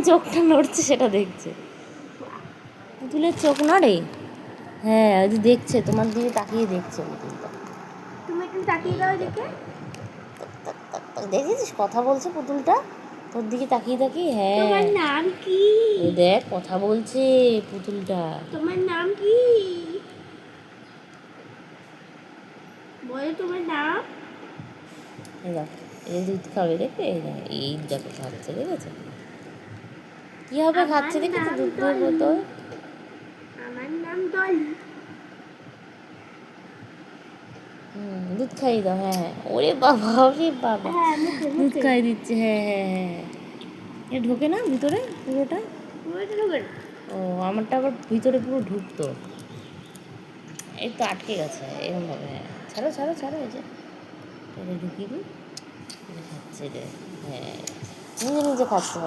চোখটা নড়ছে সেটা দেখছে। পুতুলের চোখ নড়ে? হ্যাঁ, ওই যে দেখছে, তোমার দিকে তাকিয়ে দেখছে পুতুলটা। তুমি একটু তাকিয়ে দাও দেখে। দেখেছিস কথা বলছে পুতুলটা তোর দিকে তাকিয়ে তাকিয়ে। হ্যাঁ, তোমার নাম কি? ওই দেখ কথা বলছে পুতুলটা। তোমার নাম কি? বলো তোমার নাম। এই দেখ, এই দুধ খাবে দেখবে, এই দেখ, এই দেখো খাচ্ছে, দেখেছো কি হবে খাচ্ছে, আমার দেখেছো নাম দুধের ডলি। বোতল। আমার নাম ডলি। দুধ খাইয়ে দাও। হ্যাঁ হ্যাঁ, ওরে বাবা, ওরে বাবা, হ্যাঁ, মুখে দুধ মুখে। খাইয়ে দিচ্ছে। হ্যাঁ হ্যাঁ হ্যাঁ, এ ঢোকে না ভিতরে পুরোটা? পুরোটা ঢোকে না। ও, আমারটা আবার ভিতরে পুরো ঢুকতো, এই তো আটকে গেছে এরকমভাবে। হ্যাঁ, ছাড়ো ছাড়ো ছাড়ো, এই যে এটা ঢুকিয়ে দিই, এটা খাচ্ছে রে। হ্যাঁ, নিজে নিজে খাচ্ছে।